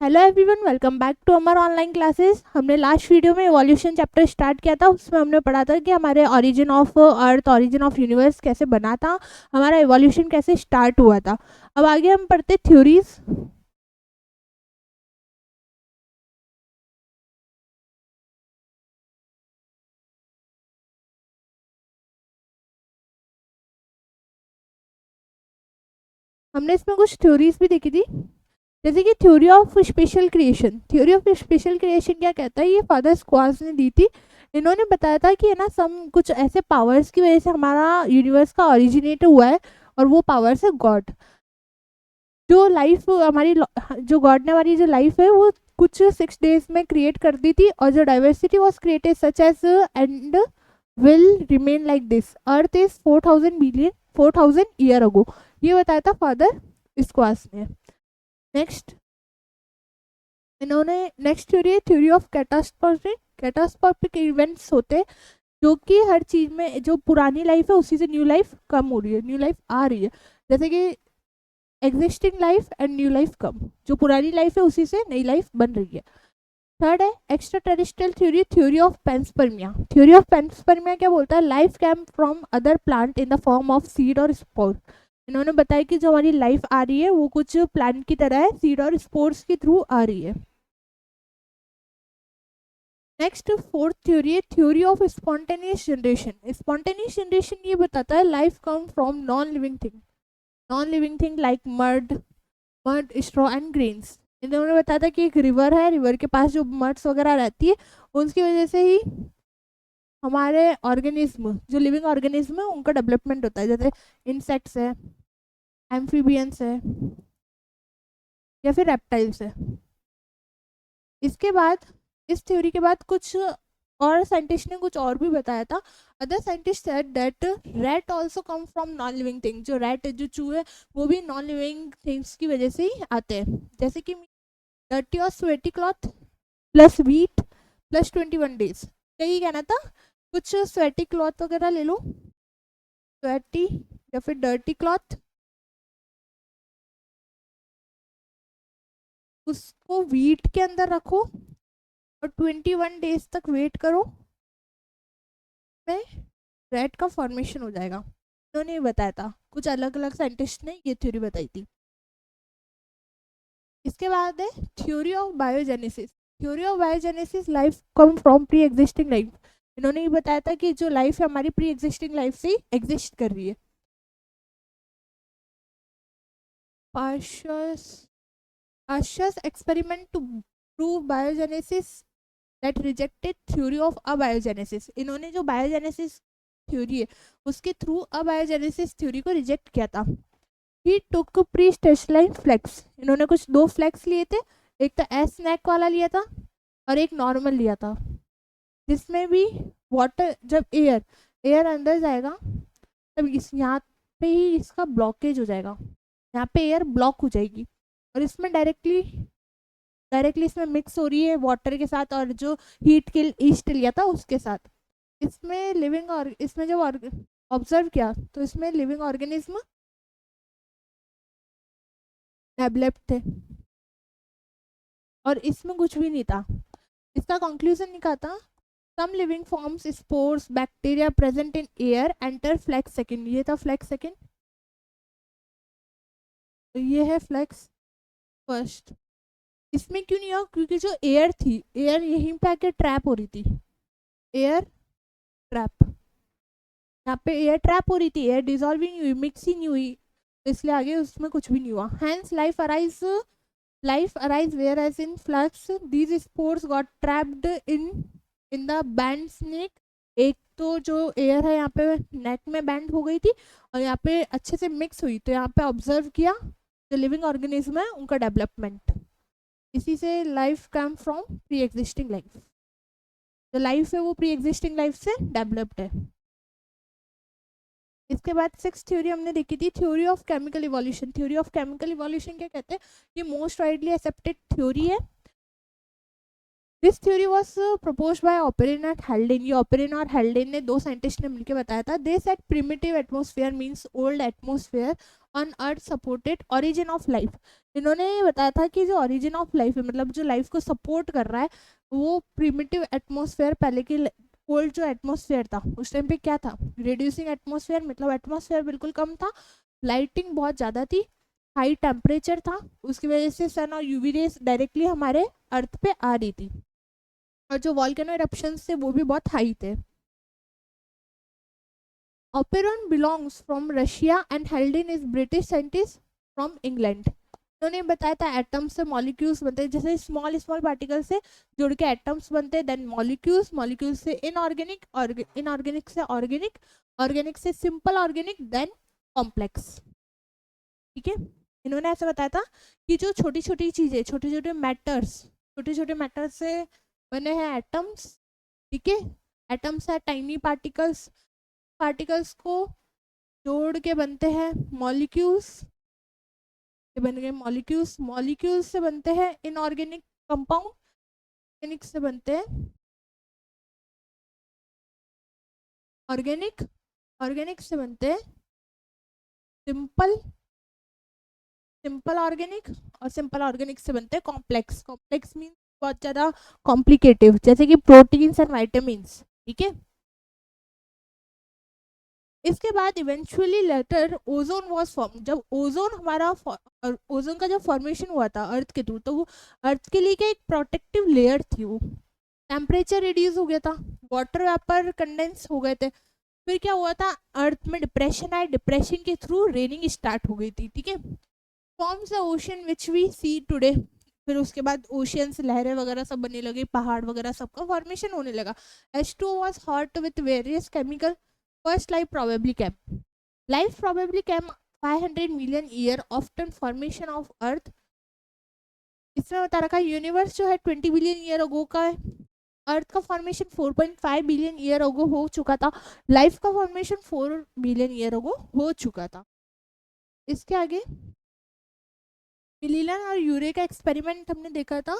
Hello everyone, welcome back to Amar online classes. हमने last video में evolution chapter start किया था। उसमें हमने पढ़ा था कि हमारे origin of earth, origin of universe कैसे बना था, हमारा इवोल्यूशन कैसे स्टार्ट हुआ था। अब आगे हम पढ़ते थ्योरीज। हमने इसमें कुछ थ्योरीज भी देखी थी, जैसे कि theory of special creation. Theory of special creation क्या कहता है, ये फादर स्क्वार्ट्ज ने दी थी। इन्होंने बताया था कि है ना, सम कुछ ऐसे पावर्स की वजह से हमारा यूनिवर्स का ओरिजिनेट हुआ है, और वो पावर्स है गॉड। जो लाइफ हमारी, जो गॉड ने हमारी जो लाइफ है वो कुछ 6 डेज में क्रिएट कर दी थी, और जो diversity was created such as and will remain like this earth is 4000 year ago. ये बताया था फादर स्क्वार्ट्ज ने। नेक्स्ट इन्होंने नेक्स्ट थ्योरी है theory of catastrophic. Catastrophic events होते हैं जो कि हर चीज में, जो पुरानी लाइफ है उसी से न्यू लाइफ कम हो रही है, न्यू लाइफ आ रही है। जैसे कि existing life and new life come, जो पुरानी लाइफ है उसी से नई लाइफ बन रही है। थर्ड है extra terrestrial theory, theory of panspermia. Theory of panspermia क्या बोलता है, life came from other planet in the form of seed or spore. इन्होंने बताया कि जो हमारी लाइफ आ रही है वो कुछ प्लांट की तरह है, सीड और स्पोर्स के थ्रू आ रही है। नेक्स्ट फोर्थ थ्योरी है theory of spontaneous generation. Spontaneous generation ये बताता है life come from non living thing like mud straw and grains. इन्होंने बताया था कि एक रिवर है, रिवर के पास जो मड्स वगैरह रहती है उसकी वजह से ही हमारे ऑर्गेनिज्म, जो लिविंग ऑर्गेनिज्म है उनका डेवलपमेंट होता है। जैसे इंसेक्ट्स है, एम्फीबियंस है, या फिर रेप्टाइल्स है। इसके बाद, इस थ्योरी के बाद कुछ और साइंटिस्ट ने कुछ और भी बताया था। Other scientist said that rat also come from non living thing. जो रैट, जो चूहे, वो भी नॉन लिविंग थिंग्स की वजह से ही आते हैं। जैसे कि डर्टी और sweaty cloth plus wheat plus 21 days. यही कहना था, कुछ स्वेटी क्लॉथ वगैरह ले लो, स्वेटी या फिर डर्टी क्लॉथ, उसको वीट के अंदर रखो और 21 डेज तक वेट करो, में रेड का फॉर्मेशन हो जाएगा। उन्होंने ये बताया था, कुछ अलग अलग साइंटिस्ट ने ये थ्योरी बताई थी। इसके बाद है theory of biogenesis. Theory of biogenesis, life come from pre existing life. इन्होंने ये बताया था कि जो लाइफ है हमारी प्री एग्जिस्टिंग लाइफ से एग्जिस्ट कर रही है। Pasteur's experiment to prove biogenesis that rejected theory of abiogenesis. इन्होंने जो बायोजेनेसिस थ्योरी है उसके थ्रू अबायोजेनेसिस थ्योरी को रिजेक्ट किया था। ही टुक प्री स्टेशलाइन फ्लैक्स। इन्होंने कुछ 2 फ्लैक्स लिए थे, एक तो एस स्नैक वाला लिया था और एक नॉर्मल लिया था, जिसमें भी वाटर, जब एयर अंदर जाएगा तब इस यहाँ पे ही इसका ब्लॉकेज हो जाएगा, यहाँ पे एयर ब्लॉक हो जाएगी, और इसमें डायरेक्टली इसमें मिक्स हो रही है वाटर के साथ, और जो हीट किल ईस्ट लिया था उसके साथ। इसमें लिविंग, और इसमें जब ऑब्जर्व किया तो इसमें लिविंग ऑर्गेनिज्म डेवलप्ड थे, और इसमें कुछ भी नहीं था। इसका कंक्लूजन निकाला था, some living forms spores bacteria present in air enter flasks second. ये था फ्लैक्स सेकंड, तो ये है फ्लैक्स फर्स्ट। इसमें क्यों नहीं हुआ, क्योंकि जो एयर थी, एयर यहीं पे आके ट्रैप हो रही थी, एयर ट्रैप, यहाँ पे एयर ट्रैप हो रही थी, एयर डिजॉल्विंग हुई, मिक्स ही नहीं हुई, तो इसलिए आगे उसमें कुछ भी नहीं हुआ। Hence life arise whereas in flasks, these spores got trapped in the bent neck. एक तो जो एयर है यहाँ पे नेक में बैंड हो गई थी, और यहाँ पे अच्छे से मिक्स हुई, तो यहाँ पे ऑब्जर्व किया जो लिविंग ऑर्गेनिज्म है उनका डेवलपमेंट। इसी से life come from pre existing life, जो लाइफ है वो प्री एग्जिस्टिंग लाइफ से डेवलप्ड है। इसके बाद 6th थ्योरी हमने देखी थी, theory of chemical evolution. Theory of chemical evolution क्या कहते हैं, ये मोस्ट वाइडली एक्सेप्टेड थ्योरी है। This theory was proposed by operon and हेल्डेन। ये ऑपरेन और हेल्डेन ने, 2 साइंटिस्ट ने मिलकर बताया था। They said primitive atmosphere means old atmosphere on earth supported origin of life. इन्होंने बताया था कि जो ओरिजिन ऑफ लाइफ है, मतलब जो लाइफ को सपोर्ट कर रहा है, वो प्रिमिटिव एटमॉस्फेयर, पहले के ओल्ड जो एटमॉस्फेयर था उस टाइम पे क्या था, रिड्यूसिंग एटमॉस्फेयर, मतलब एटमॉस्फेयर बिल्कुल कम था, लाइटिंग बहुत ज़्यादा थी, हाई टेम्परेचर था, उसकी वजह से सन और यूवी रेज डायरेक्टली हमारे अर्थ पे आ रही थी, और जो वॉल्केनो इरप्शंस थे वो भी बहुत हाई थे। Operon belongs from Russia and Haldane is British scientist from England. उन्होंने बताया था एटम्स से मॉलिक्यूल्स बनते हैं, जैसे स्मॉल स्मॉल पार्टिकल से जुड़ के एटम्स बनते हैं, देन मॉलिक्यूल्स, मॉलिक्यूल्स से इनऑर्गेनिक, इनऑर्गेनिक से ऑर्गेनिक, ऑर्गेनिक से सिंपल ऑर्गेनिक, देन कॉम्प्लेक्स। ठीक है, इन्होंने ऐसा बताया था कि जो छोटी छोटी चीज़ें, छोटे छोटे मैटर्स से बने हैं एटम्स। ठीक है, एटम्स है टाइनी पार्टिकल्स, पार्टिकल्स को जोड़ के बनते हैं मॉलिक्यूल्स, ये बन गए मॉलिक्यूल्स, मॉलिक्यूल्स से बनते हैं इनऑर्गेनिक कंपाउंड, ऑर्गेनिक से बनते हैं ऑर्गेनिक, ऑर्गेनिक से बनते हैं सिंपल, सिंपल ऑर्गेनिक, और सिंपल ऑर्गेनिक से बनते हैं कॉम्प्लेक्स, कॉम्प्लेक्स मीन्स बहुत ज़्यादा कॉम्प्लिकेटिव, जैसे कि प्रोटीन्स एंड वाइटामिन्स। ठीक है, इसके बाद eventually later ozone was form. जब ओजोन हमारा ओजोन का जब फॉर्मेशन हुआ था अर्थ के थ्रू, तो वो अर्थ के लिए क्या एक प्रोटेक्टिव लेयर थी, वो टेम्परेचर रिड्यूस हो गया था, वाटर वेपर कंडेंस हो गए थे, फिर क्या हुआ था, अर्थ में डिप्रेशन आए, डिप्रेशन के थ्रू रेनिंग स्टार्ट हो गई थी। ठीक है, forms the ocean which we see today, फिर उसके बाद ओशियंस, लहरें वगैरह सब बनने लगी, पहाड़ वगैरह सबका फॉर्मेशन होने लगा। H2O was hot with various chemical. First life probably came 500 million year after formation of earth। इसमें बता रखा है यूनिवर्स जो है 20 बिलियन ईयर अगो का है, अर्थ का फॉर्मेशन 4.5 बिलियन ईयर अगो हो चुका था, लाइफ का फॉर्मेशन 4 बिलियन ईयर अगो हो चुका था। इसके आगे मिलिलन और यूरे का एक्सपेरिमेंट हमने देखा था।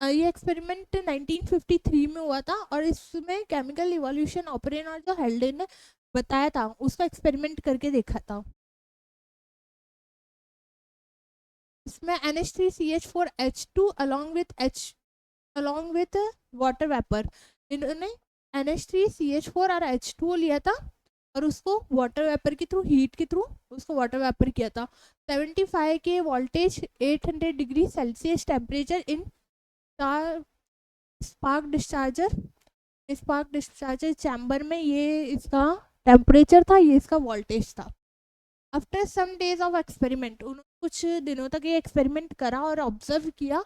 ये एक्सपेरिमेंट 1953 में हुआ था, और इसमें केमिकल इवोल्यूशन ऑपरेन और जो हेल्डेन ने बताया था उसका एक्सपेरिमेंट करके देखा था। इसमें NH3CH4H2 along with water vapour, इन्होंने NH3CH4 और H2O लिया था, और उसको वाटर वेपर के थ्रू, हीट के थ्रू उसको वाटर वेपर किया था। 75 के voltage, 800 degree Celsius temperature in spark discharger, spark discharger chamber में ये इसका टेम्परेचर था, ये इसका वोल्टेज था। After some days of experiment, उन्होंने कुछ दिनों तक ये एक्सपेरिमेंट करा और ऑब्जर्व किया,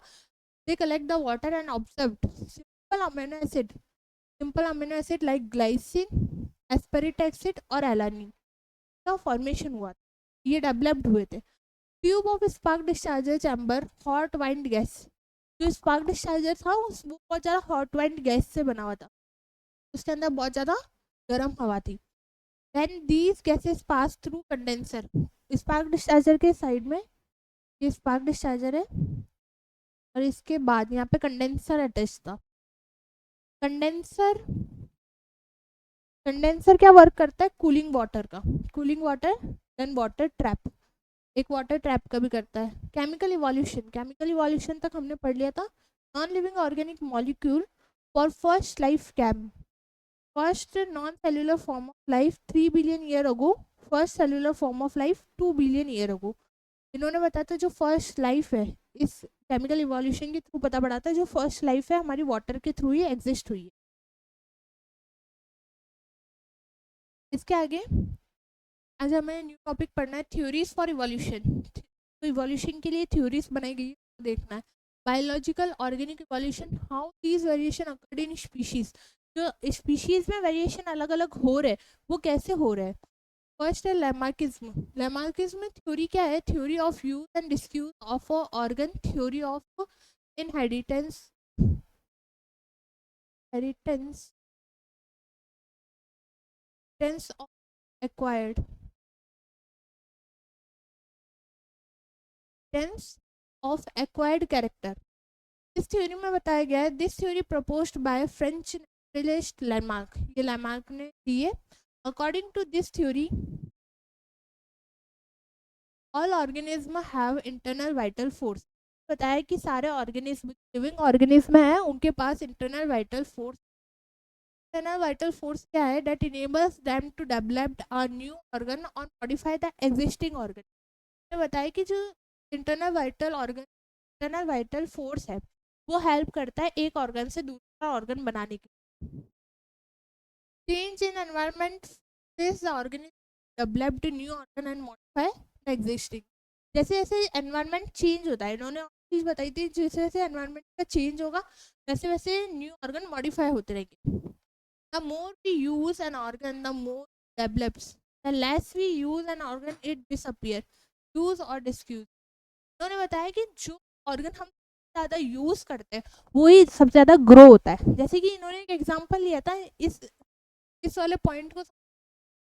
they collect the water and observed simple amino acid like glycine, aspartic acid और एलानिन का फॉर्मेशन हुआ, ये डेवलप्ड हुए थे। Tube of spark discharger chamber, hot wind gas, जो स्पार्क डिस्चार्जर था वो बहुत ज़्यादा हॉट वाइंड गैस से बना हुआ था, उसके अंदर बहुत ज़्यादा गर्म हवा थी। Then these gases pass through condenser, spark discharger के साइड में ये स्पार्क डिस्चार्जर है, और इसके बाद यहाँ पे कंडेंसर अटैच था। कंडेंसर कंडेंसर क्या वर्क करता है, कूलिंग वाटर का, cooling water, then water trap, एक वाटर ट्रैप का भी करता है। केमिकल इवोल्यूशन तक हमने पढ़ लिया था। Non living organic molecule for first life came, first non cellular form of life 3 billion year ago, first cellular form of life 2 billion year ago. इन्होंने बताया था जो फर्स्ट लाइफ है, इस केमिकल इवोल्यूशन के थ्रू पता पड़ा था, जो फर्स्ट लाइफ है हमारी वाटर के थ्रू ही एग्जिस्ट हुई है। इसके आगे आज हमें न्यू टॉपिक पढ़ना है, थ्योरीज फॉर इवोल्यूशन। तो इवोल्यूशन के लिए थ्योरीज बनाई गई है, देखना है। Biological organic evolution, how these variation occurred in species, जो स्पीशीज में वेरिएशन अलग अलग हो रहे वो कैसे हो रहे हैं। फर्स्ट है लेमार्किज्म। लेमार्किज्म थ्योरी क्या है, theory of use and disuse of a organ, theory of inheritance, inheritance टेंस ऑफ एक्वायर्ड, टेंस ऑफ एक्वायर्ड कैरेक्टर। इस थ्योरी में बताया गया है, this theory proposed by French naturalist Lamarck, ये लैमार्क ने दी है। According to this theory all organism have internal vital force. बताया कि सारे ऑर्गेनिज्म, लिविंग ऑर्गेनिज्म है, उनके पास internal vital force. Internal vital force क्या है? That enables them to develop a new organ और मॉडिफाई द एग्जिस्टिंग ऑर्गन। ने बताया कि जो इंटरनल वाइटल फोर्स है वो हेल्प करता है एक ऑर्गन से दूसरा ऑर्गन बनाने के लिए। Change in environment this organism developed new organ and modify the existing. जैसे जैसे एनवायरनमेंट चेंज होता है, इन्होंने चीज बताई थी, जैसे जैसे एनवायरनमेंट का चेंज होगा वैसे वैसे न्यू ऑर्गन मॉडिफाई होते रहेंगे। The more we use an organ the more develops, the less we use an organ it disappear, use और डिस्यूज। उन्होंने बताया कि जो ऑर्गन हम ज़्यादा यूज करते हैं वही सबसे ज़्यादा ग्रो होता है। जैसे कि इन्होंने एक एग्जांपल लिया था, इस वाले पॉइंट को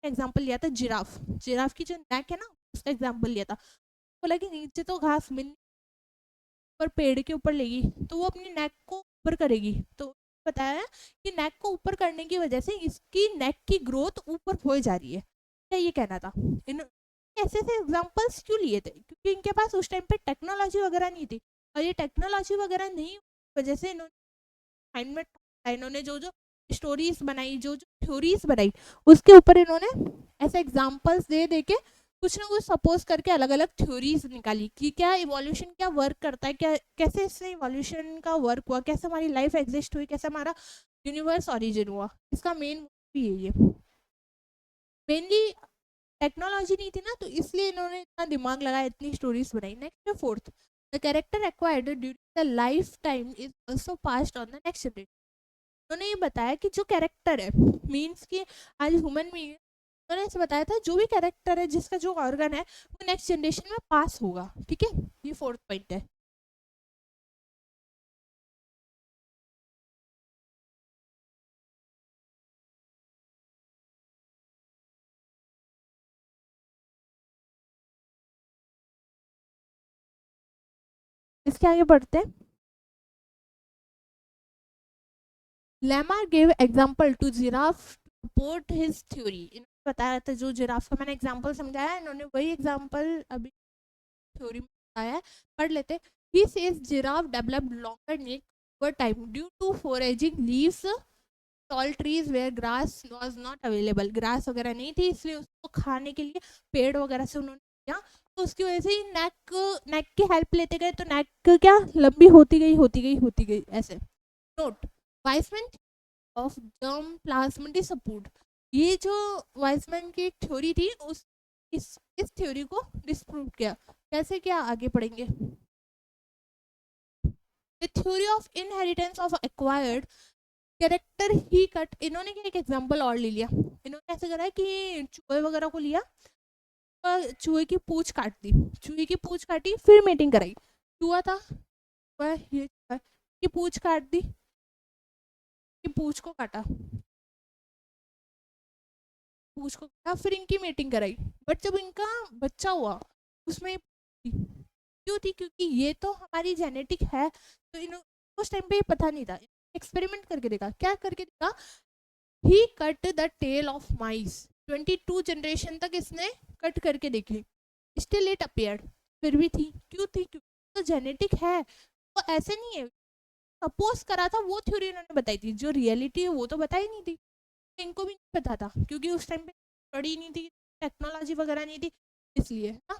एग्जांपल लिया था, जिराफ। जिराफ की जो नेक है ना उसका एग्जांपल लिया था। बोला कि नीचे तो घास मिल पर पेड़ के ऊपर लेगी तो वो अपनी नेक को ऊपर करेगी, तो बताया कि नेक को ऊपर करने की वजह से इसकी नेक की ग्रोथ ऊपर हो जा रही है। क्या ये कहना था? इन ऐसे ऐसे एग्जांपल्स क्यों लिए थे? क्योंकि इनके पास उस टाइम पे टेक्नोलॉजी वगैरह नहीं थी, और ये टेक्नोलॉजी वगैरह नहीं वजह से इन्होंने जो जो स्टोरीज बनाई, जो जो थ्योरीज बनाई, उसके ऊपर इन्होंने ऐसे एग्जांपल्स दे दे के कुछ ना कुछ सपोज करके अलग अलग थ्योरीज निकाली कि क्या इवोल्यूशन क्या वर्क करता है, क्या कैसे इससे इवोल्यूशन का वर्क हुआ, कैसे हमारी लाइफ एग्जिस्ट हुई, कैसे हमारा यूनिवर्स ओरिजिन हुआ। इसका मेन भी है ये। मेनली टेक्नोलॉजी नहीं थी ना, तो इसलिए इन्होंने इतना दिमाग लगाया, इतनी स्टोरीज बनाई। नेक्स्ट है fourth, the character acquired during the life time is also passed on the next generation. उन्होंने ये बताया कि जो कैरेक्टर है, मीन्स कि आज ह्यूमन में उन्होंने ऐसे बताया था जो भी कैरेक्टर है, जिसका जो ऑर्गन है वो नेक्स्ट जनरेशन में पास होगा। ठीक है, ये फोर्थ पॉइंट है। इसके आगे बढ़ते हैं। Lamarck gave example to giraffe support his theory. इन्होंने बताया था, जो जिराफ का मैंने एग्जाम्पल समझाया, इन्होंने वही एग्जाम्पल अभी थ्योरी में बताया है। पढ़ लेते। He says giraffe developed longer neck over time due to foraging leaves tall trees where grass was not available. Grass वगैरह नहीं थी, इसलिए उसको खाने के लिए पेड़ वगैरह से उन्होंने किया, तो उसकी वजह से ही नेक नेक की हेल्प लेते गए, तो नेक क्या लंबी होती गई होती गई होती गई ऐसे। Note, Wiseman of germ प्लाज्मेटिक support. ये जो वाइसमैन की एक थ्योरी थी, इस थ्योरी को डिस्प्रूव किया। कैसे क्या, आगे पढ़ेंगे। The theory of inheritance of acquired character he cut. इन्होंने एक एग्जांपल और ले लिया। इन्होंने ऐसे करा कि चूहे वगैरह को लिया, चूहे की पूंछ काट दी, चूहे की पूंछ काटी, फिर मीटिंग कराई। चूहा था, ये की पूंछ काट दी, कि पूंछ को काटा, पूंछ को काटा, फिर इनकी मीटिंग कराई। बट जब इनका बच्चा हुआ उसमें क्यों थी? क्योंकि ये तो हमारी जेनेटिक है, तो इन उस टाइम पे ये पता नहीं था। एक्सपेरिमेंट करके देखा, क्या करके देखा? He cut the tail of mice. 22 generation तक इसने कट करके देखी, स्टिल इट अपीयर्ड। फिर भी थी, क्यों थी? क्योंकि तो जेनेटिक है, वो ऐसे नहीं है। सपोज करा था, वो थ्योरी इन्होंने बताई थी, जो रियलिटी है वो तो बताई नहीं थी। इनको भी नहीं पता था, क्योंकि उस टाइम पे पढ़ी नहीं थी, टेक्नोलॉजी वगैरह नहीं थी, इसलिए ना।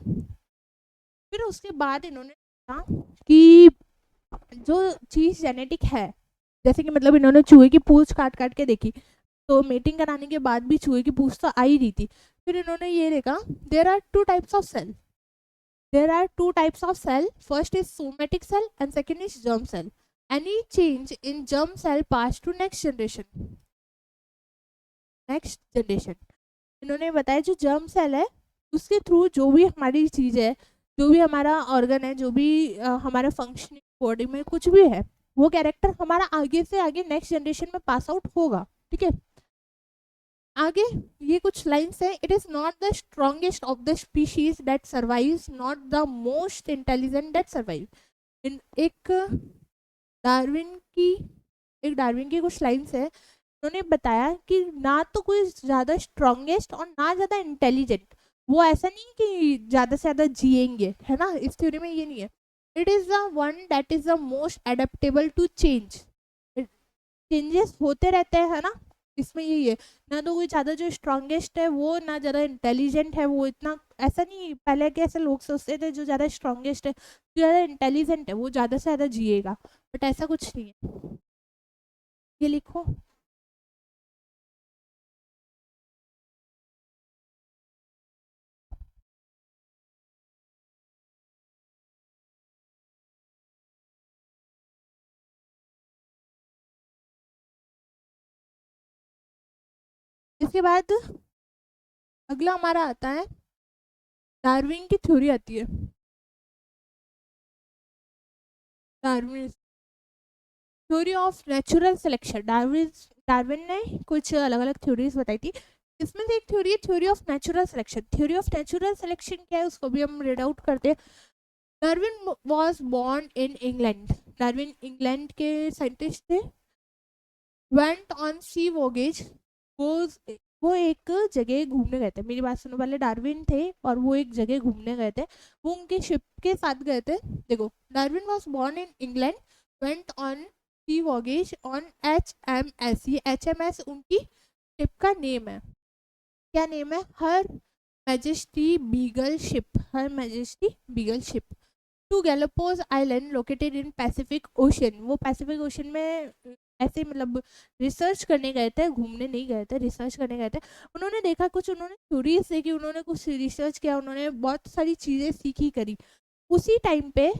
फिर उसके बाद इन्होंने कहा कि जो चीज़ जेनेटिक है, जैसे कि मतलब इन्होंने चूहे की पूंछ काट काट के देखी, तो मीटिंग कराने के बाद भी चूहे की पूंछ तो आ ही रही थी। फिर इन्होंने ये देखा, there are two types of cell, there are two types of cell, first is somatic cell and second is germ cell. Any change in germ cell pass to next generation, next generation. इन्होंने बताया जो germ cell है उसके through जो भी हमारी चीज़ है, जो भी हमारा ऑर्गन है, जो भी हमारा फंक्शनिंग बॉडी में कुछ भी है, वो कैरेक्टर हमारा आगे से आगे नेक्स्ट जनरेशन में पास आउट होगा। ठीक है, आगे ये कुछ लाइन्स है। It is not the strongest of the species that survives, not the most intelligent that survive. In Darwin की एक डार्विन की कुछ लाइन्स है। उन्होंने बताया कि ना तो कोई ज़्यादा स्ट्रॉन्गेस्ट और ना ज़्यादा इंटेलिजेंट, वो ऐसा नहीं कि ज़्यादा से ज़्यादा जिएंगे, है ना, इस थ्योरी में ये नहीं है। It is the one that is the most adaptable to change, changes होते रहते हैं, है ना, इसमें यही है। ना तो कोई ज़्यादा जो स्ट्रॉन्गेस्ट है वो, ना ज़्यादा इंटेलिजेंट है वो, इतना ऐसा नहीं। पहले के ऐसे लोग सोचते थे जो ज़्यादा स्ट्रॉन्गेस्ट है, जो ज़्यादा इंटेलिजेंट है वो ज़्यादा से ज़्यादा जिएगा, बट ऐसा कुछ नहीं है। ये लिखो। इसके बाद अगला हमारा आता है, डार्विन की थ्योरी आती है। Darwin theory of natural selection, Darwin Darwin ने कुछ अलग अलग थ्योरीज बताई थी। इसमें से एक थ्योरी है theory of natural selection. Theory of natural selection क्या है उसको भी हम रीड आउट करते हैं। Darwin was born in England. Darwin England के साइंटिस्ट थे। वेंट ऑन सी वोगेज, वो वो एक जगह घूमने गए थे। मेरी बात सुनो, पहले डार्विन थे और वो एक जगह घूमने गए थे, वो उनके शिप के साथ गए थे। देखो, Darwin was born in England, went on sea voyage on HMS। ये HMS उनकी शिप का नेम है। क्या नेम है? Her majesty Beagle ship, her majesty Beagle ship, to Galapagos island located in Pacific Ocean. वो पैसिफिक ओशन में ऐसे मतलब रिसर्च करने गए थे, घूमने नहीं गए थे, रिसर्च करने गए थे। उन्होंने देखा कुछ, उन्होंने थ्योरीज देखी, उन्होंने कुछ रिसर्च किया, उन्होंने बहुत सारी चीज़ें सीखी करी। उसी टाइम पे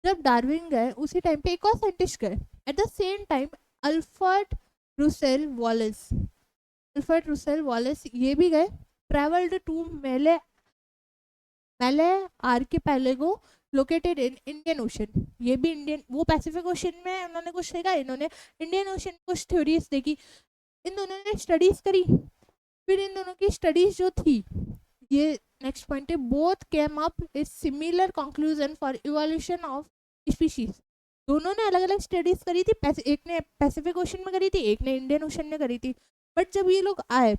जब डार्विन गए, उसी टाइम पे एक और साइंटिस्ट गए। At the same time Alfred Russell Wallace, Alfred Russell Wallace ये भी गए। ट्रेवल्ड टू मेले मेले archipelago located in Indian ocean. ये भी इंडियन, वो पैसिफिक ओशन में उन्होंने कुछ देखा, इन्होंने इंडियन ओशन कुछ थ्योरीज देखी, इन दोनों ने स्टडीज करी। फिर इन दोनों की स्टडीज जो थी, ये नेक्स्ट पॉइंट है, both came up is similar conclusion for evolution of species. दोनों ने अलग अलग स्टडीज करी थी, एक ने पैसिफिक ओशन में करी थी, एक ने इंडियन ओशन में करी थी। बट जब ये लोग आए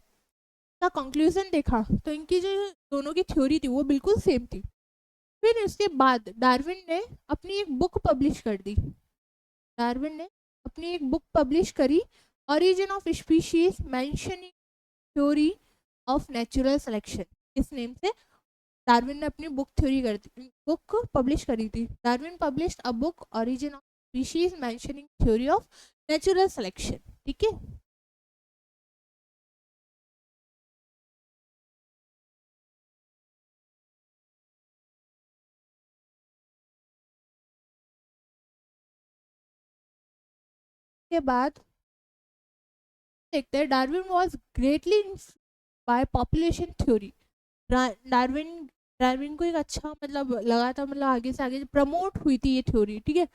का कंक्लूजन देखा तो इनकी जो दोनों की थ्योरी थी वो बिल्कुल सेम थी। फिर इसके बाद डार्विन ने अपनी एक बुक पब्लिश कर दी। डार्विन ने अपनी एक बुक पब्लिश करी, origin of species mentioning theory of natural selection. इस नेम से डार्विन ने अपनी बुक थ्योरी कर दी, बुक पब्लिश करी थी। Darwin published a book origin of species mentioning theory of natural selection. ठीक है। के बाद देखते हैं, Darwin was greatly by population theory. Darwin Darwin को एक अच्छा मतलब लगा था, मतलब आगे से आगे प्रमोट हुई थी ये थ्योरी। ठीक है।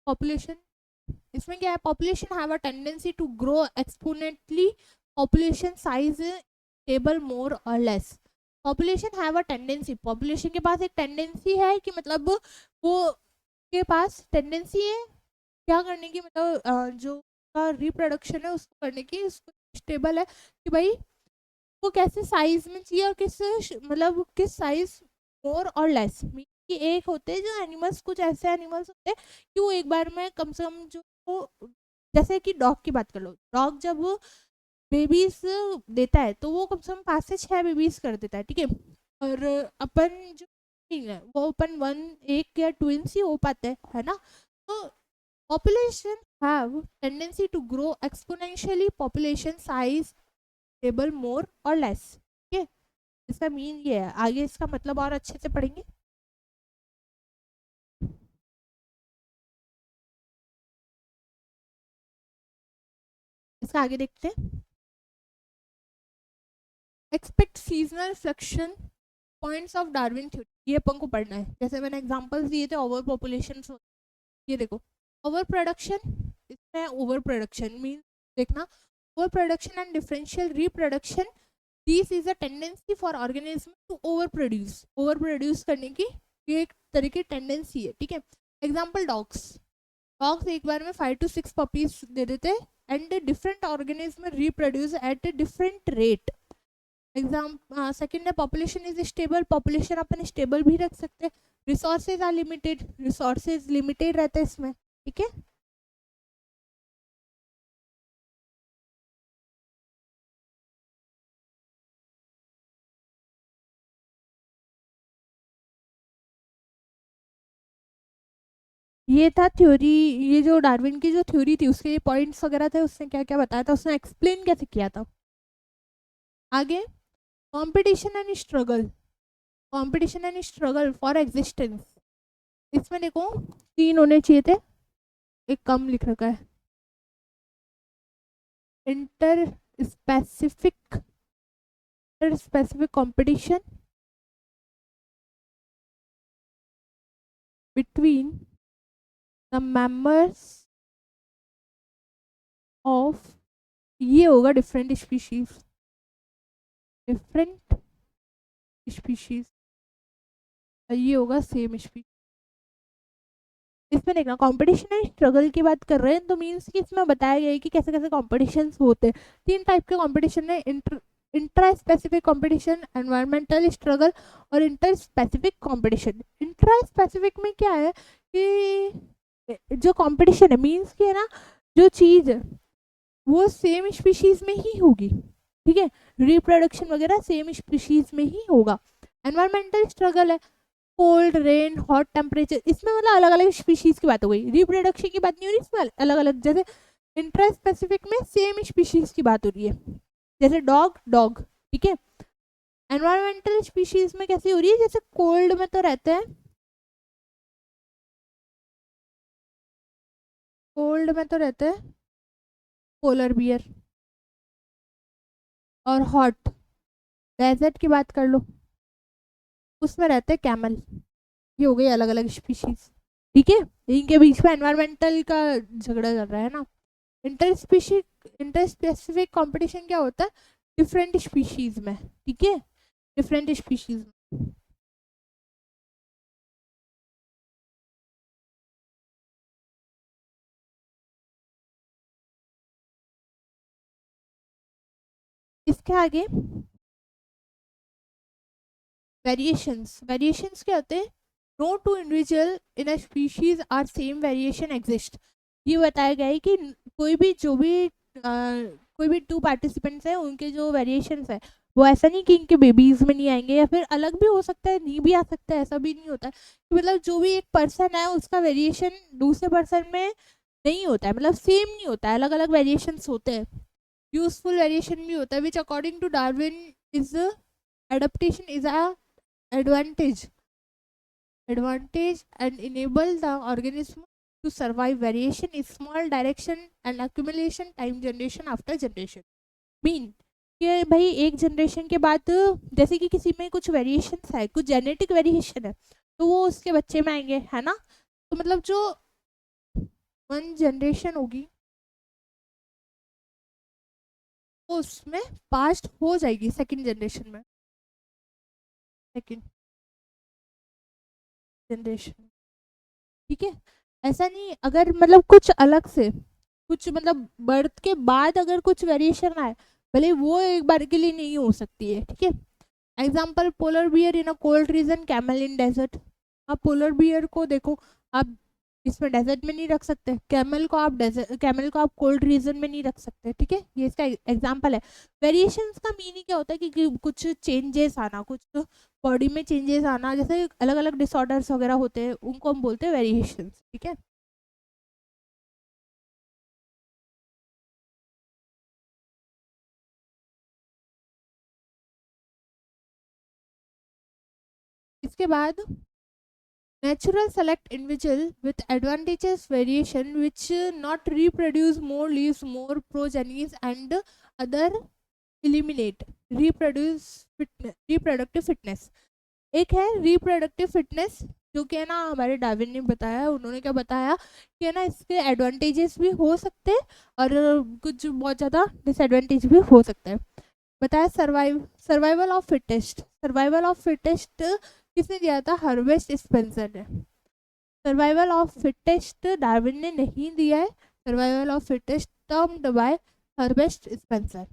पॉपुलेशन, इसमें क्या है, population have a tendency to grow exponentially, population size stable more or less. Population have a tendency, population के पास एक टेंडेंसी है कि मतलब वो के पास टेंडेंसी है क्या करने की, मतलब जो का रिप्रोडक्शन है उसको करने की, उसको स्टेबल है कि भाई वो कैसे साइज में चाहिए और किस मतलब किस साइज मोर और लेस। कि एक होते हैं जो एनिमल्स, कुछ ऐसे एनिमल्स होते हैं कि वो एक बार में कम से कम जो वो, जैसे कि डॉग की बात कर लो, डॉग जब बेबीज देता है तो वो कम से कम 5 से 6 बेबीज कर देता है। ठीक है। और अपन जो नहीं है वो अपन वन, एक या ट्विंस ही हो पाते हैं, है ना। तो population have tendency to grow exponentially, population size stable more or less। ठीक है। इसका मीन ये है, आगे इसका मतलब और अच्छे से पढ़ेंगे। इसका आगे देखते हैं। Expect seasonal fluctuation points of Darwin theory, ये अपन को पढ़ना है। जैसे मैंने एग्जांपल्स दिए थे, ओवर पॉपुलेशन, ये देखो ओवर प्रोडक्शन, इसमें ओवर प्रोडक्शन मीन देखना, overproduction and differential reproduction, this is a tendency for organism to overproduce करने की ये एक तरह की टेंडेंसी है। ठीक है। एग्जाम्पल डॉग्स, डॉग्स एक बार में 5 to 6 पपीज दे देते हैं and different organism reproduce at a different rate. Second है पॉपुलेशन इज स्टेबल, पॉपुलेशन अपन स्टेबल भी रख सकते हैं। Resources are limited, resources limited रहते हैं इसमें, ठीक है। ये था थ्योरी, ये जो डार्विन की जो थ्योरी थी उसके पॉइंट्स वगैरह थे, उसने क्या क्या बताया था, उसने एक्सप्लेन कैसे किया था। आगे competition and struggle, competition and struggle for existence. इसमें देखो 3 होने चाहिए थे, एक कम लिख रखा है। Inter specific competition between the members of, ये होगा डिफरेंट स्पीशीज, डिफरेंट स्पीशीज, ये होगा सेम स्पीशीज। इसमें देखना कंपटीशन एंड स्ट्रगल की बात कर रहे हैं तो मीन्स कि इसमें बताया गया है कि कैसे कैसे कॉम्पिटिशन होते हैं। 3 टाइप के कॉम्पिटिशन है, intra specific competition, environmental struggle और inter specific competition. Intra specific में क्या है कि जो कॉम्पिटिशन है मीन्स कि है ना, जो चीज़ है वो सेम स्पीशीज में ही होगी, ठीक है, रिप्रोडक्शन वगैरह सेम स्पीशीज में ही होगा। एनवायरमेंटल स्ट्रगल है, कोल्ड रेन हॉट टेम्परेचर, इसमें मतलब अलग अलग स्पीशीज की बात हो गई, रिप्रोडक्शन की बात नहीं हो रही इसमें, अलग अलग। जैसे इंट्रा स्पेसिफिक में सेम स्पीशीज की बात हो रही है, जैसे डॉग डॉग, ठीक है। एनवायरमेंटल स्पीशीज में कैसी हो रही है, जैसे कोल्ड में तो रहते हैं, कोल्ड में तो रहते हैं पोलर बियर, और हॉट डेजर्ट की बात कर लो उसमें रहते हैं कैमल। ये हो गई अलग अलग स्पीशीज, ठीक है। इनके बीच में एनवायरमेंटल का झगड़ा चल रहा है ना। इंटर स्पेसिफिक कंपटीशन क्या होता है, डिफरेंट स्पीशीज में, ठीक है, डिफरेंट स्पीशीज में। इसके आगे वेरिएशंस, वेरिएशंस क्या होते हैं, no two individual in a species are same variation exist. ये बताया गया है कि कोई भी जो भी कोई भी 2 पार्टिसिपेंट्स हैं उनके जो वेरिएशंस है वो ऐसा नहीं कि इनके बेबीज में नहीं आएंगे, या फिर अलग भी हो सकता है, नहीं भी आ सकता है, ऐसा भी नहीं होता है कि मतलब जो भी एक पर्सन है उसका वेरिएशन दूसरे पर्सन में नहीं होता है, मतलब सेम नहीं होता है, अलग अलग वेरिएशंस होते हैं। यूजफुल वेरिएशन भी होता है which according to Darwin is adaptation is a advantage and enable the organism to survive variation in small direction and accumulation time generation after generation। Mean कि भाई एक जनरेशन के बाद जैसे कि किसी में कुछ वेरिएशंस है, कुछ जेनेटिक वेरिएशन है तो वो उसके बच्चे में आएंगे, है ना। तो मतलब जो 1 जनरेशन होगी वो उसमें पास्ट हो जाएगी सेकंड जनरेशन में, सेकंड जनरेशन, ठीक है। ऐसा नहीं अगर मतलब कुछ अलग से कुछ मतलब बर्थ के बाद अगर कुछ वेरिएशन आए भले वो एक बार के लिए नहीं हो सकती है, ठीक है। Example polar bear in a cold region, camel in desert. आप पोलर बियर को देखो, आप इसमें डेजर्ट में नहीं रख सकते, कैमल को आप कोल्ड रीजन में नहीं रख सकते, ठीक है। ये इसका एग्जाम्पल है। वेरिएशंस का मीनिंग क्या होता है कि कुछ चेंजेस आना, कुछ बॉडी में चेंजेस आना, जैसे अलग अलग डिसऑर्डर्स वगैरह होते हैं उनको हम बोलते हैं वेरिएशंस, ठीक है। इसके बाद natural select individual with advantageous variation which not reproduce more leaves more progenies and other eliminate reproductive fitness। एक है रिप्रोडक्टिव फिटनेस जो कि है ना हमारे डार्विन ने बताया, उन्होंने क्या बताया कि है ना इसके एडवांटेजेस भी हो सकते हैं और कुछ बहुत ज़्यादा डिसएडवांटेज भी हो सकता है। बताया survival of fittest, survival of fittest किसने दिया था, हर्बर्ट स्पेंसर ने। सर्वाइवल ऑफ फिटेस्ट डार्विन ने नहीं दिया है, survival of fittest termed by Herbert Spencer.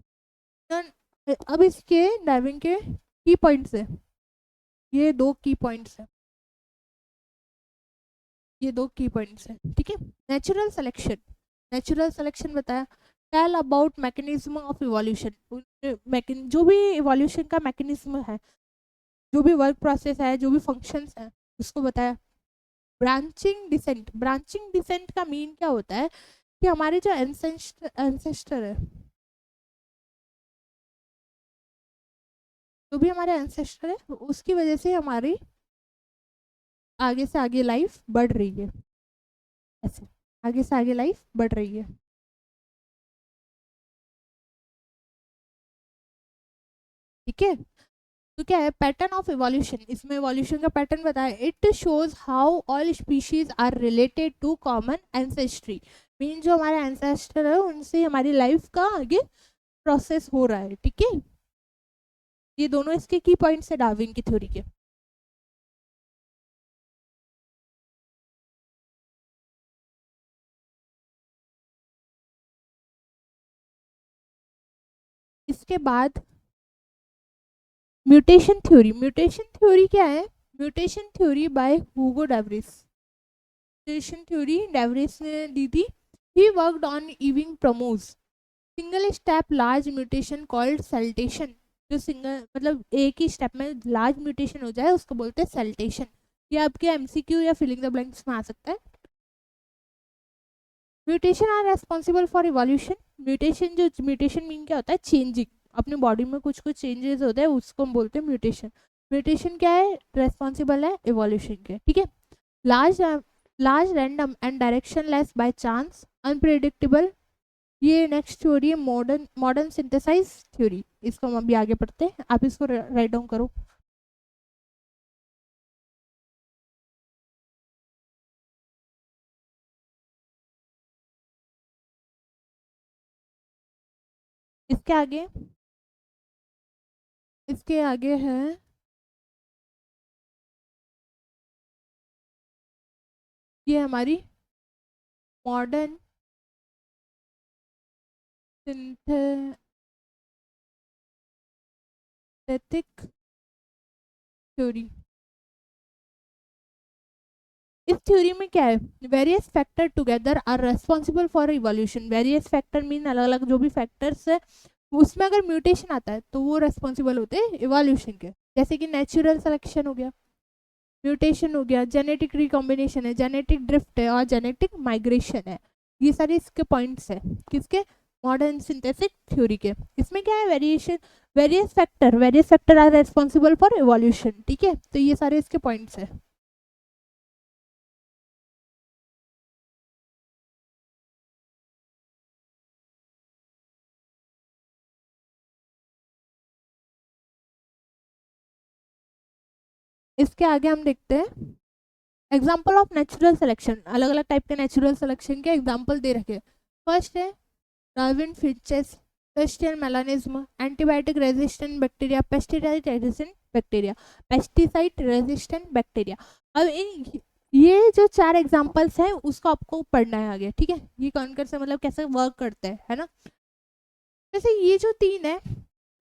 अब इसके डार्विन के की पॉइंट्स है, ये दो की पॉइंट्स है, ये दो की पॉइंट्स है, ठीक है। नेचुरल सिलेक्शन, नेचुरल सिलेक्शन बताया, tell about mechanism of evolution, जो भी इवोल्यूशन का मैकेनिज्म है, जो भी वर्क प्रोसेस है, जो भी फंक्शंस है, उसको बताया। ब्रांचिंग डिसेंट, ब्रांचिंग डिसेंट का मीन क्या होता है कि हमारे जो एंसेस्टर है, जो भी हमारे एंसेस्टर है उसकी वजह से हमारी आगे से आगे लाइफ बढ़ रही है, ऐसे आगे से आगे लाइफ बढ़ रही है, ठीक है। तो क्या है पैटर्न ऑफ इवोल्यूशन, इसमें इवोल्यूशन का पैटर्न बताया। It shows how all species are related to common ancestry, mean जो हमारे एंसेस्टर है उनसे हमारी लाइफ का आगे प्रोसेस हो रहा है, ठीक है। ये दोनों इसके की पॉइंट्स है डार्विन की थ्योरी के। इसके बाद म्यूटेशन थ्योरी, म्यूटेशन थ्योरी क्या है, mutation theory by Hugo de Vries, mutation theory de Vries ने दी थी। He worked on evening primrose single step large mutation called saltation, जो सिंगल मतलब एक ही स्टेप में लार्ज म्यूटेशन हो जाए उसको बोलते हैं सेल्टेशन। ये आपके एमसीक्यू या फिलिंग द ब्लैंक्स में आ सकता है। Mutation are responsible for evolution, mutation जो म्यूटेशन मीन क्या होता है चेंजिंग, अपने बॉडी में कुछ कुछ चेंजेस होते हैं उसको हम बोलते हैं म्यूटेशन। म्यूटेशन क्या है, रेस्पॉन्सिबल है इवोल्यूशन के, ठीक है। Large large random and direction less by chance unpredictable, ये नेक्स्ट थ्योरी है मॉडर्न मॉडर्न सिंथेसाइज थ्योरी, इसको हम अभी आगे पढ़ते हैं, आप इसको राइट डाउन करो। इसके आगे, इसके आगे है ये हमारी मॉडर्न सिंथेटिक थ्योरी। इस थ्योरी में क्या है, various factor together are responsible for evolution, various factor mean अलग अलग जो भी फैक्टर्स है उसमें अगर म्यूटेशन आता है तो वो रेस्पॉन्सिबल होते हैं इवोल्यूशन के, जैसे कि नेचुरल सिलेक्शन हो गया, म्यूटेशन हो गया, जेनेटिक रिकॉम्बिनेशन है, जेनेटिक ड्रिफ्ट है और जेनेटिक माइग्रेशन है। ये सारे इसके पॉइंट्स है किसके, मॉडर्न सिंथेटिक थ्योरी के। इसमें क्या है variation, various factor are responsible for evolution, ठीक है। तो ये सारे इसके पॉइंट्स है। इसके आगे हम देखते हैं एग्जाम्पल ऑफ नेचुरल सिलेक्शन, अलग अलग टाइप के नेचुरल सिलेक्शन के एग्जाम्पल दे रखे। फर्स्ट है Darwin finches, industrial melanism, antibiotic resistant bacteria, pesticide resistant bacteria, pesticide resistant bacteria. अब इन ये जो चार एग्जाम्पल्स हैं उसको आपको पढ़ना है आगे, ठीक है। ये कौन कर से मतलब कैसे वर्क करते हैं, है ना। जैसे ये जो तीन है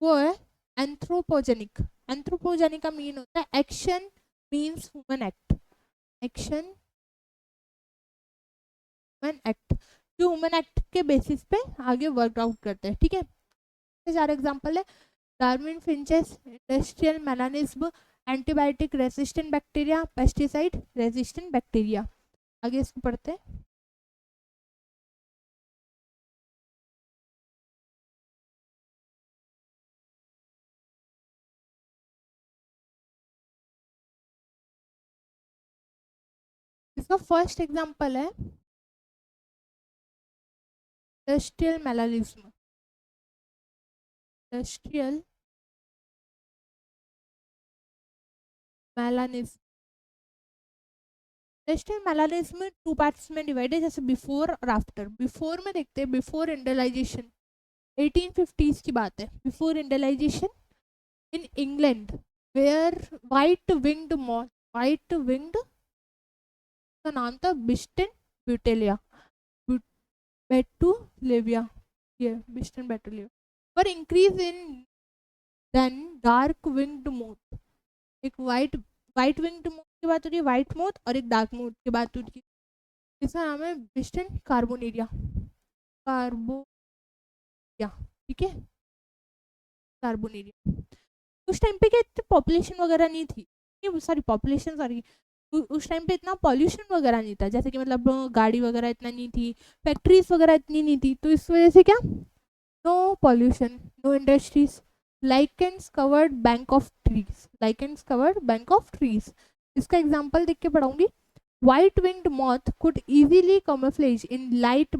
वो है एंथ्रोपोजेनिक, एंथ्रोपोजेनिक का मीन होता है action means human act, action human act, जो ह्यूमन एक्ट के बेसिस पे आगे वर्क आउट करते हैं, ठीक है। चार एग्जांपल है Darwin finches, industrial melanism, antibiotic resistant bacteria, pesticide resistant bacteria. आगे इसको पढ़ते हैं। इसका फर्स्ट एग्जांपल है industrial melanism, industrial melanism, industrial melanism two parts में डिवाइड है, जैसे बिफोर और आफ्टर। बिफोर में देखते हैं बिफोर इंडलाइजेशन, 1850s की बात है, before industrialisation in England were white winged moth, white winged का नाम था बिस्टन ब्यूटेलिया, बेटुलेविया, ये बिस्टन बेटुलेविया, पर increase in then dark winged moth, एक वाइट विंग्ड मोथ की बात हो रही है, वाइट मोथ, और एक डार्क मोथ की बात हो रही है। इसका नाम है वेस्टर्न कार्बोनेरिया, कार्बोनिया, ठीक है, कार्बोनेरिया। उस टाइम पे क्या इतनी पॉपुलेशन वगैरह नहीं थी, सॉरी पॉपुलेशन सॉरी, उस टाइम पे इतना पॉल्यूशन वगैरह नहीं था, जैसे कि मतलब गाड़ी वगैरह इतना नहीं थी, फैक्ट्रीज वगैरह इतनी नहीं थी, तो इस वजह से क्या, no pollution, no industries, lichens covered bank of trees, lichens covered bank of trees. इसका एग्जांपल देख के पढ़ाऊंगी। White winged moth could easily camouflage in light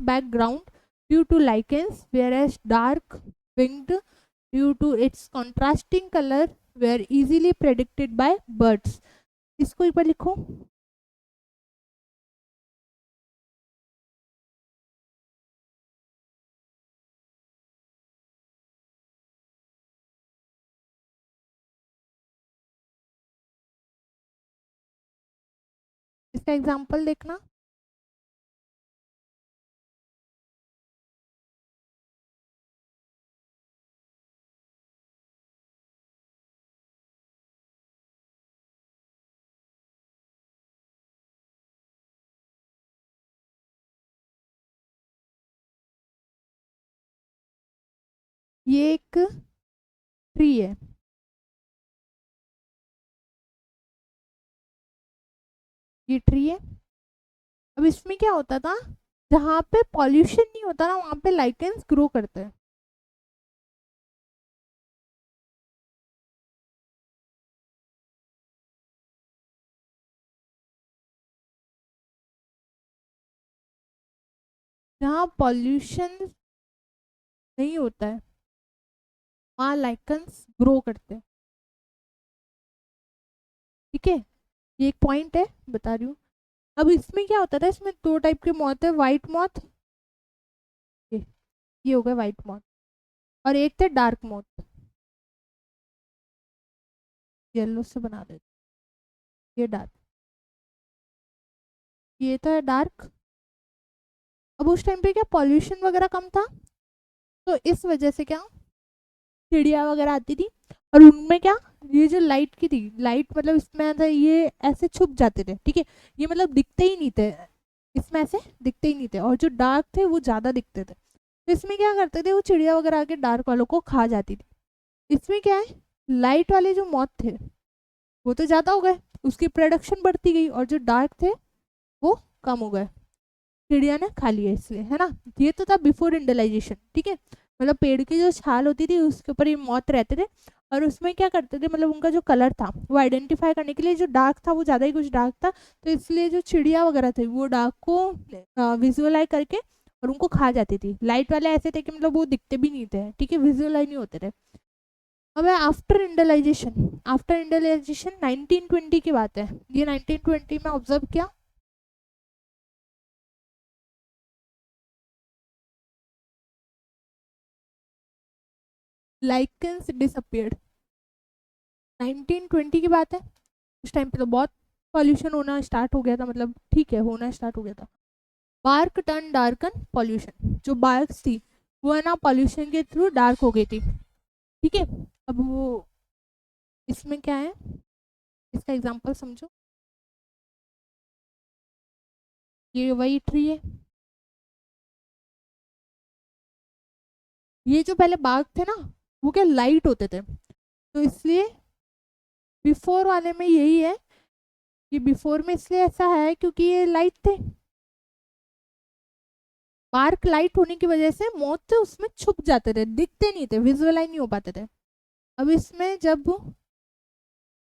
background due to lichens, whereas dark winged, due to its contrasting color, were easily predicted by birds. इसको एक बार लिखो। इसका example देखना। ये एक ट्री है, ये ट्री है। अब इसमें क्या होता था, जहाँ पे पॉल्यूशन नहीं होता ना, वहाँ पे लाइकेंस ग्रो करते हैं। जहाँ पॉल्यूशन नहीं होता है वहाँ लाइकेंस ग्रो करते हैं, ठीक है। ये एक पॉइंट है, बता रही हूँ। अब इसमें क्या होता था, इसमें दो टाइप के मौत है, वाइट मौत, ये हो गया वाइट मौत, और एक थे डार्क मौत। येलो से बना देते, ये डार्क, ये था डार्क। अब उस टाइम पे क्या पॉल्यूशन वगैरह कम था, तो इस वजह से क्या चिड़िया वगैरह आती थी, और उनमें क्या, ये जो लाइट की थी, लाइट मतलब इसमें था, ये ऐसे छुप जाते थे, ठीक है, ये मतलब दिखते ही नहीं थे, इसमें ऐसे दिखते ही नहीं थे, और जो डार्क थे वो ज़्यादा दिखते थे। तो इसमें क्या करते थे, वो चिड़िया वगैरह आके डार्क वालों को खा जाती थी। इसमें क्या है, लाइट वाले जो मौत थे वो तो ज़्यादा हो गए, उसकी प्रोडक्शन बढ़ती गई, और जो डार्क थे वो कम हो गए, चिड़िया ने खा लिया इसलिए, है ना। ये तो था बिफोर इंडलाइजेशन, ठीक है, मतलब पेड़ की जो छाल होती थी उसके ऊपर ये मौत रहते थे, और उसमें क्या करते थे, मतलब उनका जो कलर था वो आइडेंटिफाई करने के लिए, जो डार्क था वो ज़्यादा ही कुछ डार्क था, तो इसलिए जो चिड़िया वगैरह थे वो डार्क को विजुअलाइज करके और उनको खा जाती थी। लाइट वाले ऐसे थे कि मतलब वो दिखते भी नहीं थे, ठीक है, विजुअलाइज नहीं होते थे। अब आफ्टर इंडलाइजेशन 1920 की बात है, ये 1920 में ऑब्जर्व किया। लाइकेंस डिसअपियर्ड, 1920 की बात है। उस टाइम पे तो बहुत पॉल्यूशन होना स्टार्ट हो गया था, मतलब ठीक है होना स्टार्ट हो गया था। बार्क टर्न डार्कन पॉल्यूशन, जो बार्क्स थी वो है ना पॉल्यूशन के थ्रू डार्क हो गई थी, ठीक है। अब वो इसमें क्या है, इसका एग्जांपल समझो। ये वही ट्री है, ये जो पहले बाग थे ना वो क्या लाइट होते थे, तो इसलिए बिफोर वाले में यही है कि बिफोर में इसलिए ऐसा है क्योंकि ये लाइट थे, पार्क लाइट होने की वजह से मौत थे उसमें छुप जाते थे, दिखते नहीं थे, विजुअलाइज नहीं हो पाते थे। अब इसमें जब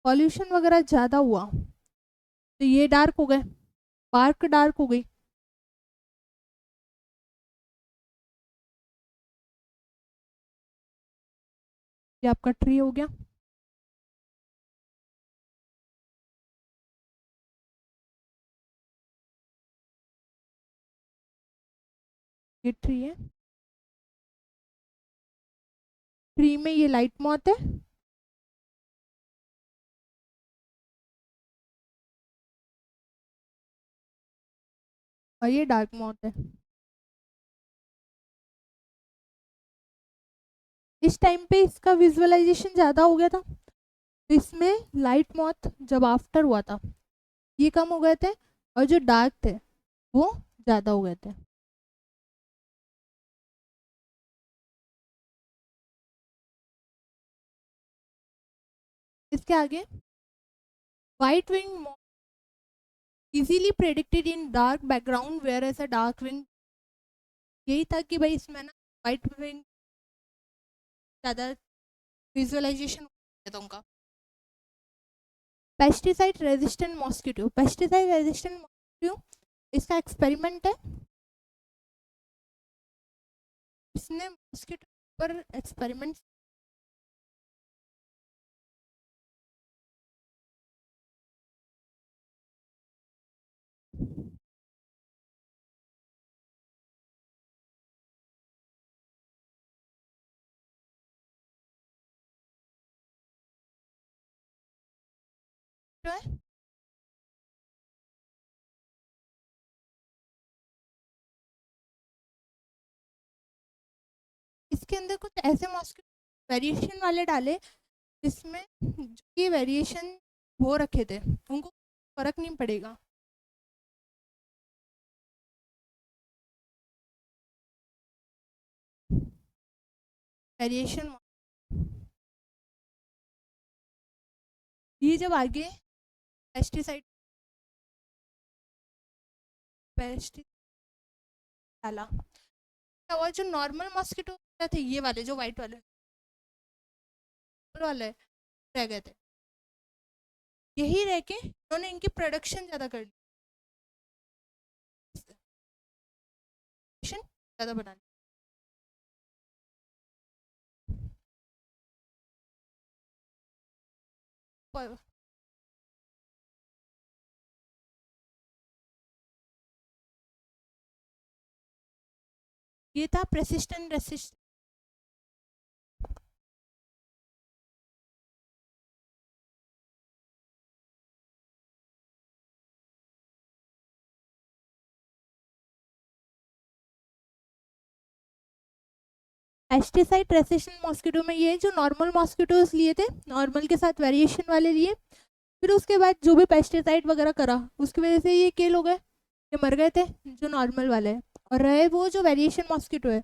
पॉल्यूशन वगैरह ज़्यादा हुआ तो ये डार्क हो गए, पार्क डार्क हो गई। ये आपका ट्री हो गया, ये ट्री है, ट्री में ये लाइट मौत है, और ये डार्क मौत है। इस टाइम पे इसका विजुअलाइजेशन ज़्यादा हो गया था, तो इसमें लाइट मॉथ जब आफ्टर हुआ था ये कम हो गए थे, और जो डार्क थे वो ज़्यादा हो गए थे। इसके आगे, white wing easily predicted in dark background whereas a dark wing, यही था कि भाई इसमें ना वाइट विंग ज़्यादा विजुअलाइजेशन था उनका। Pesticide resistant mosquito, pesticide resistant mosquito इसका एक्सपेरिमेंट है, इसने मॉस्किटो पर एक्सपेरिमेंट जो है, इसके अंदर कुछ ऐसे मॉस्किटो वेरिएशन वाले डाले जिसमें जो ये वेरिएशन हो रखे थे उनको फर्क नहीं पड़ेगा। वेरिएशन, ये जब आगे पेस्टिसाइड पेस्टिसाइड डाला, क्या हुआ, जो नॉर्मल मॉस्किटो थे ये वाले जो वाइट वाले रह गए थे, यही रह के उन्होंने इनकी प्रोडक्शन ज़्यादा कर दी, ज़्यादा बना दी। ये था प्रेसिस्टेंट रेसिस्ट, पेस्टिसाइड रेसिस्टेंट मॉस्किटो में ये जो नॉर्मल मॉस्किटोज लिए थे, नॉर्मल के साथ वेरिएशन वाले लिए, फिर उसके बाद जो भी पेस्टिसाइड वगैरह करा उसकी वजह से ये किल हो गए, ये मर गए थे जो नॉर्मल वाले हैं, और रहे वो जो वेरिएशन मॉस्किटो है।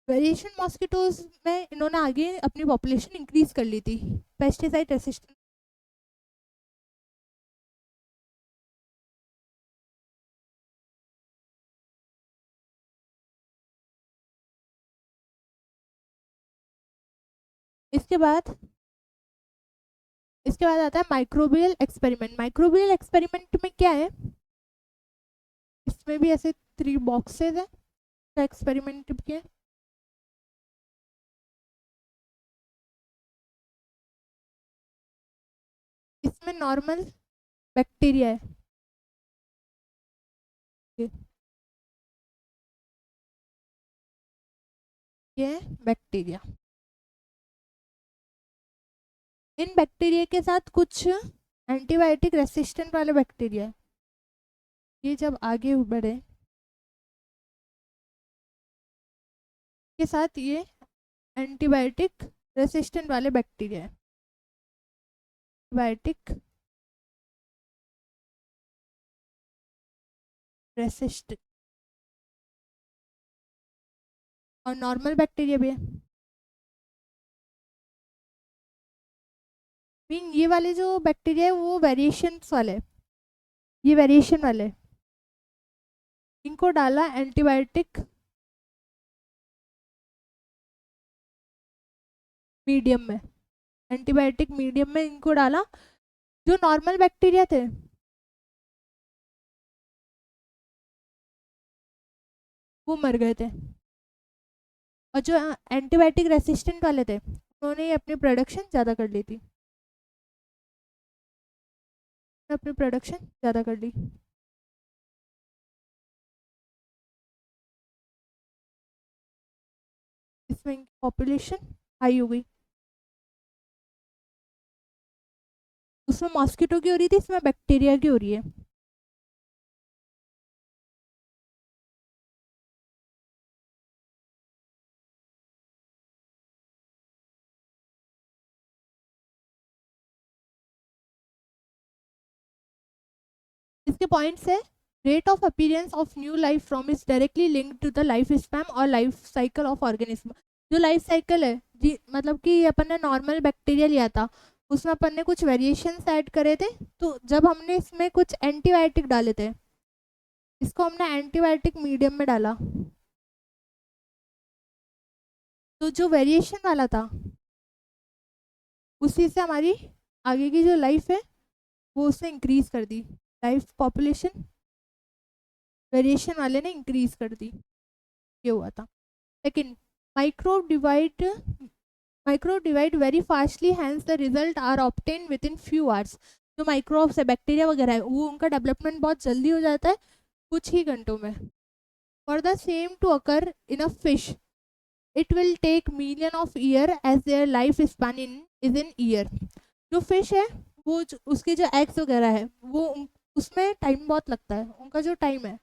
वेरिएशन मॉस्किटोज में इन्होंने आगे अपनी पॉपुलेशन इंक्रीज कर ली थी पेस्टिसाइड रेसिस्टेंट। इसके बाद आता है माइक्रोबियल एक्सपेरिमेंट। माइक्रोबियल एक्सपेरिमेंट में क्या है, इसमें भी ऐसे 3 बॉक्सेस है एक्सपेरिमेंट के, इसमें नॉर्मल बैक्टीरिया है, ये बैक्टीरिया, इन बैक्टीरिया के साथ कुछ एंटीबायोटिक रेसिस्टेंट वाले बैक्टीरिया है, ये जब आगे बढ़े के साथ ये एंटीबायोटिक रेसिस्टेंट वाले बैक्टीरिया है, एंटीबायोटिक रेसिस्टेंट, और नॉर्मल बैक्टीरिया भी है। मीन ये वाले जो बैक्टीरिया है वो वेरिएशंस वाले है, ये वेरिएशन वाले है। इनको डाला एंटीबायोटिक मीडियम में, एंटीबायोटिक मीडियम में इनको डाला, जो नॉर्मल बैक्टीरिया थे वो मर गए थे, और जो एंटीबायोटिक रेसिस्टेंट वाले थे उन्होंने अपनी प्रोडक्शन ज़्यादा कर ली थी, अपनी प्रोडक्शन ज़्यादा कर ली। इसमें पॉपुलेशन हाई हो गई, उसमें मॉस्किटो की हो रही थी, इसमें बैक्टीरिया की हो रही है। इसके पॉइंट्स है, rate of appearance of new life from is directly linked to the life span और लाइफ साइकिल ऑफ ऑर्गेनिज्म। जो लाइफ साइकिल है जी, मतलब कि अपन ने नॉर्मल बैक्टीरिया लिया था, उसमें अपन ने कुछ वेरिएशंस ऐड करे थे, तो जब हमने इसमें कुछ एंटीबायोटिक डाले थे, इसको हमने एंटीबायोटिक मीडियम में डाला, तो जो वेरिएशन वाला था उसी से हमारी आगे की जो लाइफ है वो उसने इंक्रीज कर दी, लाइफ पॉपुलेशन वेरिएशन वाले ने इंक्रीज कर दी, ये हुआ था। लेकिन micro divide very fastly, hence the result are obtain within few hours. जो माइक्रोब्स है, बैक्टीरिया वगैरह है, वो उनका डेवलपमेंट बहुत जल्दी हो जाता है, कुछ ही घंटों में। For the same to occur in a fish, it will take million of year as their life span is in year. जो फिश है वो उसके जो एग्स वगैरह है वो उसमें टाइम बहुत लगता है, उनका जो टाइम है,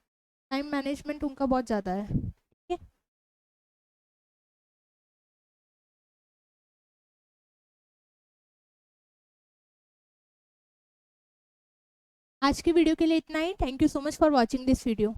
टाइम मैनेजमेंट उनका बहुत ज़्यादा है, ठीक है। आज की वीडियो के लिए इतना ही। Thank you so much for watching this video.